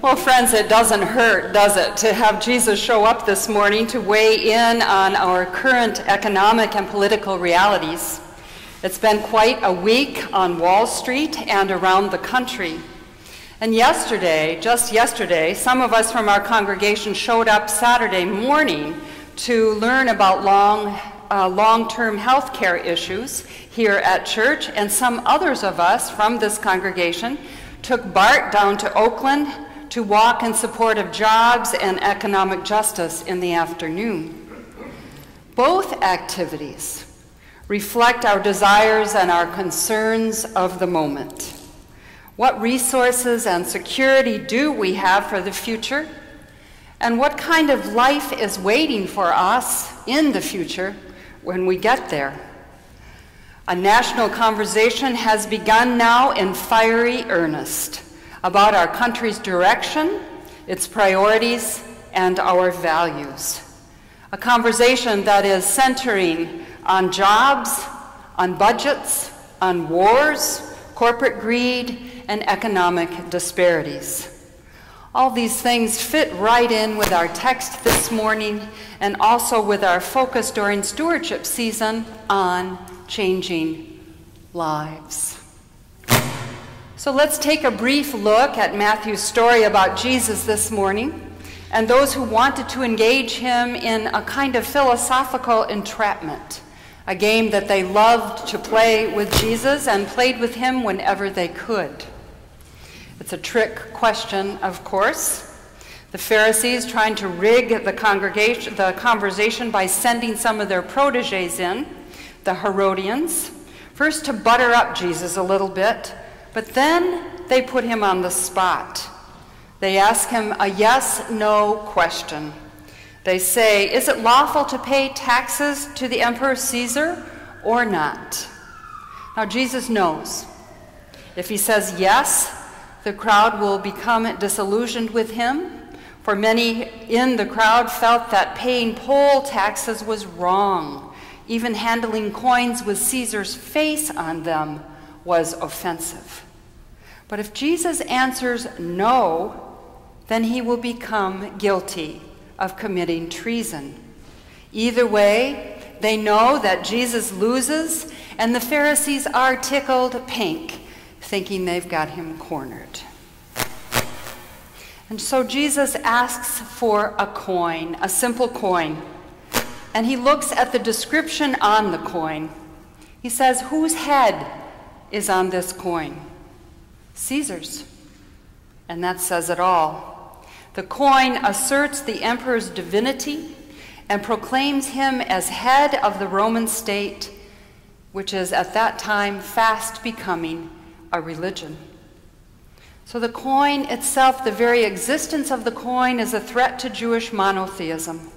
Well, friends, it doesn't hurt, does it, to have Jesus show up this morning to weigh in on our current economic and political realities. It's been quite a week on Wall Street and around the country. And yesterday, just yesterday, some of us from our congregation showed up Saturday morning to learn about long-term health care issues here at church, and some others of us from this congregation took BART down to Oakland to walk in support of jobs and economic justice in the afternoon. Both activities reflect our desires and our concerns of the moment. What resources and security do we have for the future? And what kind of life is waiting for us in the future when we get there? A national conversation has begun now in fiery earnest about our country's direction, its priorities, and our values. A conversation that is centering on jobs, on budgets, on wars, corporate greed, and economic disparities. All these things fit right in with our text this morning and also with our focus during stewardship season on changing lives. So let's take a brief look at Matthew's story about Jesus this morning and those who wanted to engage him in a kind of philosophical entrapment, a game that they loved to play with Jesus and played with him whenever they could. It's a trick question, of course. The Pharisees trying to rig the conversation by sending some of their protégés in, the Herodians, first to butter up Jesus a little bit, but then they put him on the spot. They ask him a yes-no question. They say, is it lawful to pay taxes to the Emperor Caesar or not? Now Jesus knows. If he says yes, the crowd will become disillusioned with him, for many in the crowd felt that paying poll taxes was wrong. Even handling coins with Caesar's face on them was offensive. But if Jesus answers no, then he will become guilty of committing treason. Either way, they know that Jesus loses, and the Pharisees are tickled pink, thinking they've got him cornered. And so Jesus asks for a coin, a simple coin, and he looks at the description on the coin. He says, whose head is on this coin? Caesar's. And that says it all. The coin asserts the emperor's divinity and proclaims him as head of the Roman state, which is at that time fast becoming a religion. So the coin itself, the very existence of the coin, is a threat to Jewish monotheism.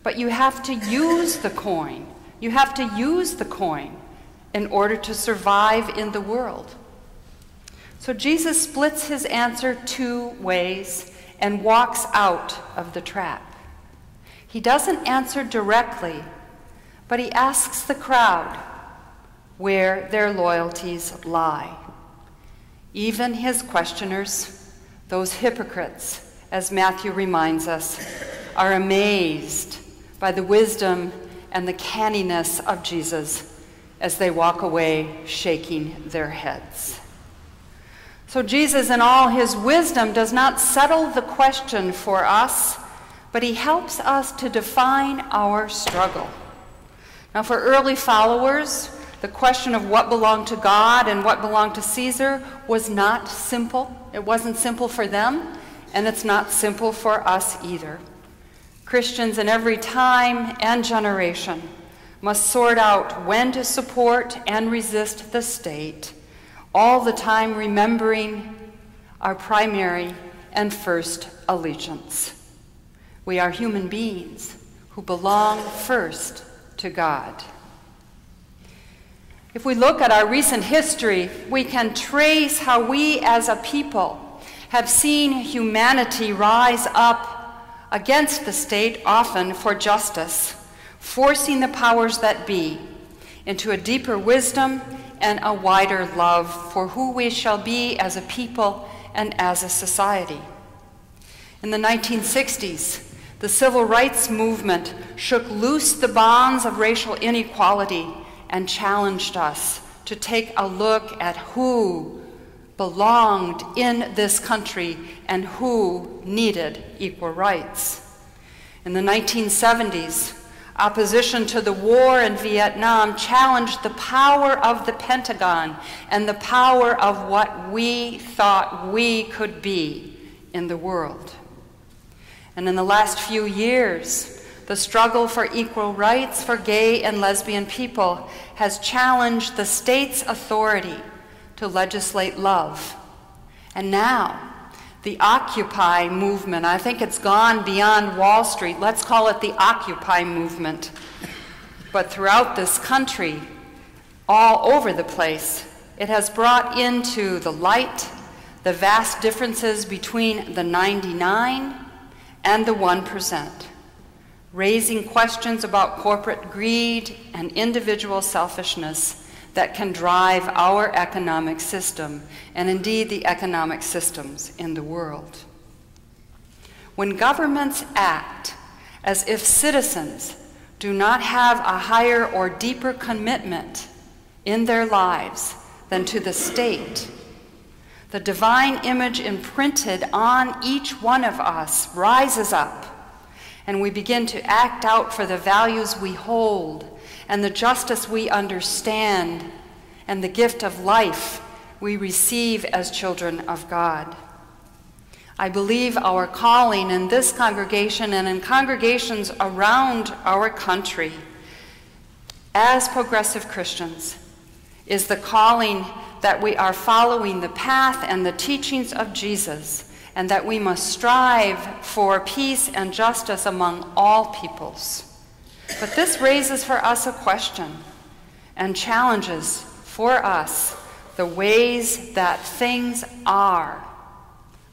But you have to use the coin. You have to use the coin in order to survive in the world. So Jesus splits his answer two ways and walks out of the trap. He doesn't answer directly, but he asks the crowd where their loyalties lie. Even his questioners, those hypocrites, as Matthew reminds us, are amazed by the wisdom and the canniness of Jesus as they walk away shaking their heads. So Jesus, in all his wisdom, does not settle the question for us, but he helps us to define our struggle. Now, for early followers, the question of what belonged to God and what belonged to Caesar was not simple. It wasn't simple for them, and it's not simple for us either. Christians in every time and generation must sort out when to support and resist the state, all the time remembering our primary and first allegiance. We are human beings who belong first to God. If we look at our recent history, we can trace how we as a people have seen humanity rise up against the state, often for justice, forcing the powers that be into a deeper wisdom and a wider love for who we shall be as a people and as a society. In the 1960s, the civil rights movement shook loose the bonds of racial inequality and challenged us to take a look at who belonged in this country and who needed equal rights. In the 1970s, opposition to the war in Vietnam challenged the power of the Pentagon and the power of what we thought we could be in the world. And in the last few years, the struggle for equal rights for gay and lesbian people has challenged the state's authority to legislate love. And now, the Occupy movement, I think it's gone beyond Wall Street. Let's call it the Occupy movement. But throughout this country, all over the place, it has brought into the light the vast differences between the 99 and the 1%, raising questions about corporate greed and individual selfishness that can drive our economic system, and indeed the economic systems in the world. When governments act as if citizens do not have a higher or deeper commitment in their lives than to the state, the divine image imprinted on each one of us rises up, and we begin to act out for the values we hold and the justice we understand and the gift of life we receive as children of God. I believe our calling in this congregation and in congregations around our country as progressive Christians is the calling that we are following the path and the teachings of Jesus, and that we must strive for peace and justice among all peoples. But this raises for us a question and challenges for us the ways that things are.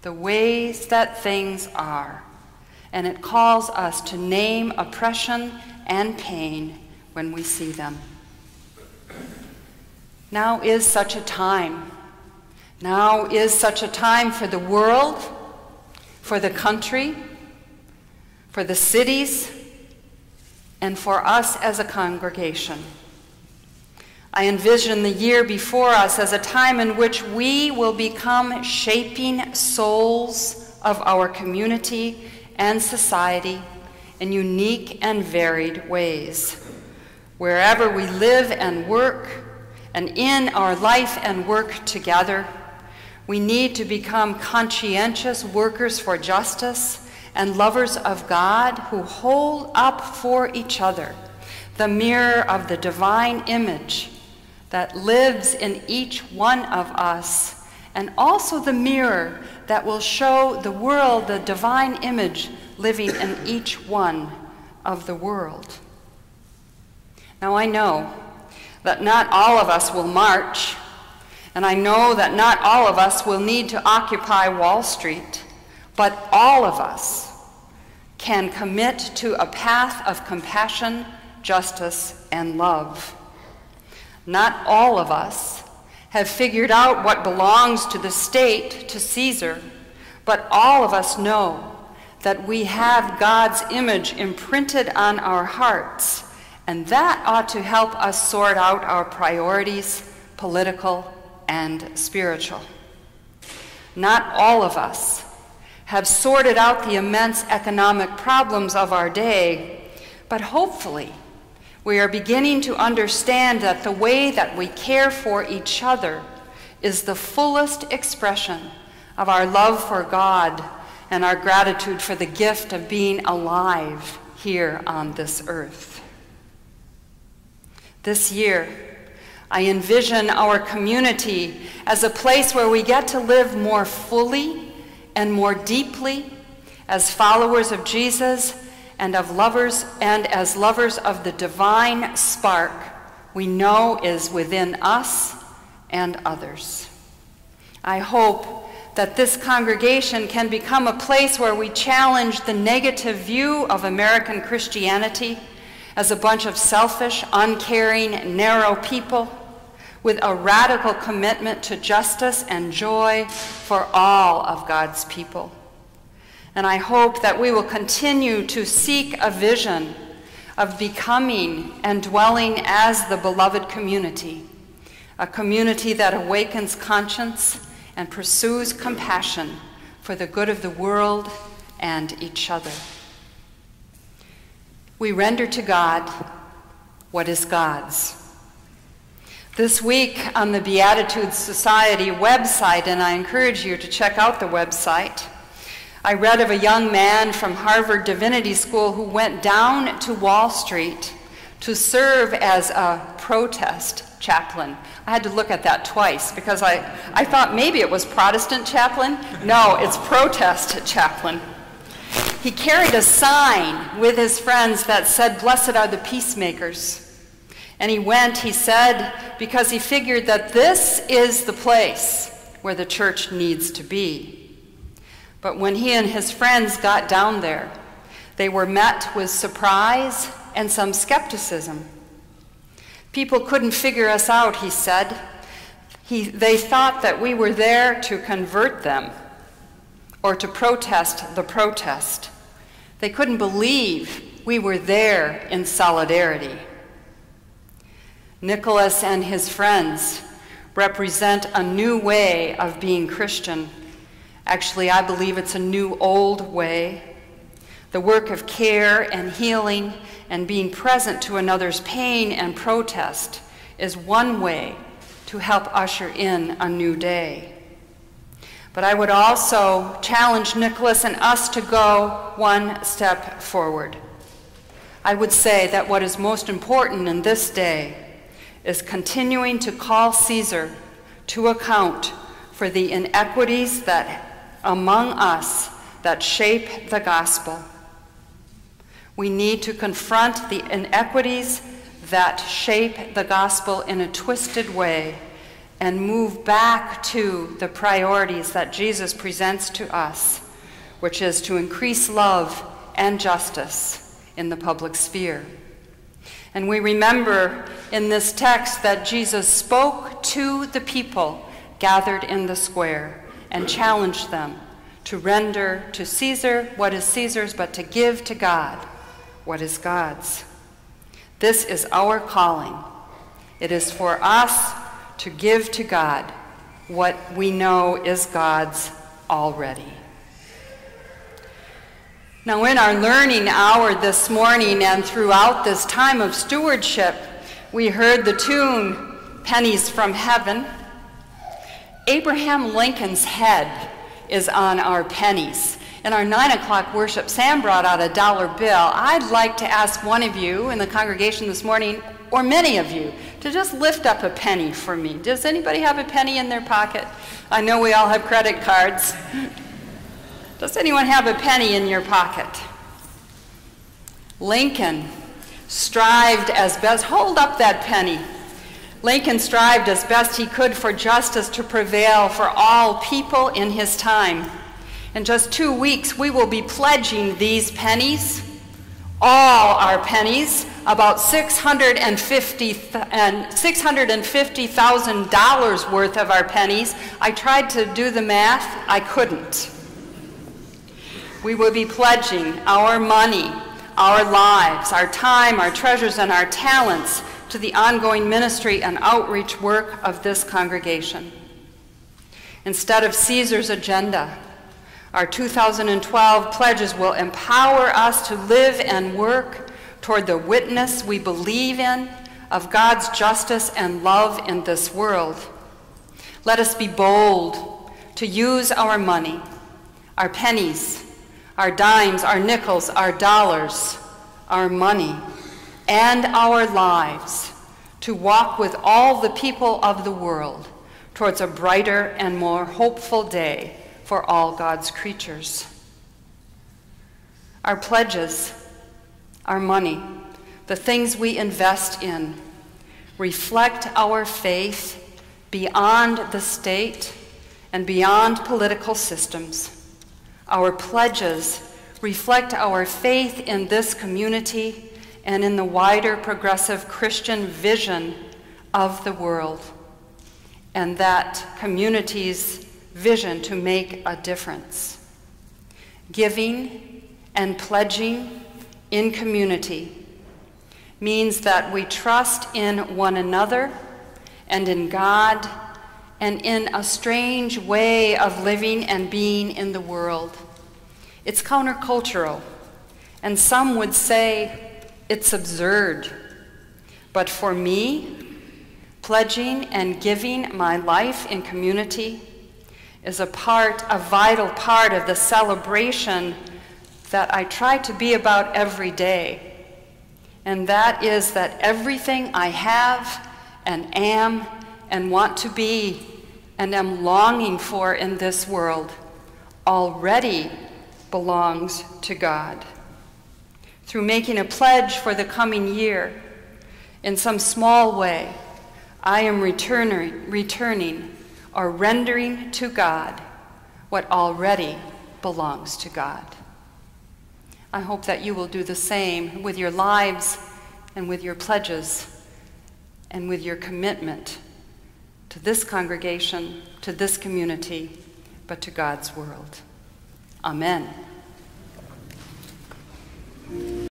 The ways that things are. And it calls us to name oppression and pain when we see them. Now is such a time. Now is such a time for the world, for the country, for the cities, and for us as a congregation. I envision the year before us as a time in which we will become shaping souls of our community and society in unique and varied ways. Wherever we live and work, and in our life and work together, we need to become conscientious workers for justice and lovers of God who hold up for each other the mirror of the divine image that lives in each one of us, and also the mirror that will show the world the divine image living in each one of the world. Now I know that not all of us will march, and I know that not all of us will need to occupy Wall Street, but all of us can commit to a path of compassion, justice, and love. Not all of us have figured out what belongs to the state, to Caesar, but all of us know that we have God's image imprinted on our hearts, and that ought to help us sort out our priorities, political and spiritual. Not all of us have sorted out the immense economic problems of our day, but hopefully we are beginning to understand that the way that we care for each other is the fullest expression of our love for God and our gratitude for the gift of being alive here on this earth. This year, I envision our community as a place where we get to live more fully and more deeply as followers of Jesus and as lovers of the divine spark we know is within us and others. I hope that this congregation can become a place where we challenge the negative view of American Christianity as a bunch of selfish, uncaring, narrow people with a radical commitment to justice and joy for all of God's people. And I hope that we will continue to seek a vision of becoming and dwelling as the beloved community, a community that awakens conscience and pursues compassion for the good of the world and each other. We render to God what is God's. This week on the Beatitudes Society website, and I encourage you to check out the website, I read of a young man from Harvard Divinity School who went down to Wall Street to serve as a protest chaplain. I had to look at that twice because I thought maybe it was Protestant chaplain. No, it's protest chaplain. He carried a sign with his friends that said, "Blessed are the peacemakers." And he went, he said, because he figured that this is the place where the church needs to be. But when he and his friends got down there, they were met with surprise and some skepticism. People couldn't figure us out, he said. They thought that we were there to convert them or to protest the protest. They couldn't believe we were there in solidarity. Nicholas and his friends represent a new way of being Christian. Actually, I believe it's a new old way. The work of care and healing and being present to another's pain and protest is one way to help usher in a new day. But I would also challenge Nicholas and us to go one step forward. I would say that what is most important in this day is continuing to call Caesar to account for the inequities that among us that shape the gospel. We need to confront the inequities that shape the gospel in a twisted way and move back to the priorities that Jesus presents to us, which is to increase love and justice in the public sphere. And we remember in this text that Jesus spoke to the people gathered in the square and challenged them to render to Caesar what is Caesar's, but to give to God what is God's. This is our calling. It is for us to give to God what we know is God's already. Now, in our learning hour this morning and throughout this time of stewardship, we heard the tune, Pennies from Heaven. Abraham Lincoln's head is on our pennies. In our 9 o'clock worship, Sam brought out a dollar bill. I'd like to ask one of you in the congregation this morning, or many of you, to just lift up a penny for me. Does anybody have a penny in their pocket? I know we all have credit cards. Does anyone have a penny in your pocket? Lincoln strived as best, hold up that penny. Lincoln strived as best he could for justice to prevail for all people in his time. In just 2 weeks, we will be pledging these pennies, all our pennies, about $650,000 worth of our pennies. I tried to do the math, I couldn't. We will be pledging our money, our lives, our time, our treasures, and our talents to the ongoing ministry and outreach work of this congregation. Instead of Caesar's agenda, our 2012 pledges will empower us to live and work toward the witness we believe in of God's justice and love in this world. Let us be bold to use our money, our pennies, our dimes, our nickels, our dollars, our money, and our lives to walk with all the people of the world towards a brighter and more hopeful day for all God's creatures. Our pledges, our money, the things we invest in, reflect our faith beyond the state and beyond political systems. Our pledges reflect our faith in this community and in the wider progressive Christian vision of the world, and that community's vision to make a difference. giving and pledging in community means that we trust in one another and in God and in a strange way of living and being in the world. It's countercultural, and some would say it's absurd. But for me, pledging and giving my life in community is a vital part of the celebration that I try to be about every day. And that is that everything I have and am and want to be and am longing for in this world already belongs to God. Through making a pledge for the coming year, in some small way, I am returning or rendering to God what already belongs to God. I hope that you will do the same with your lives and with your pledges and with your commitment to this congregation, to this community, but to God's world. Amen.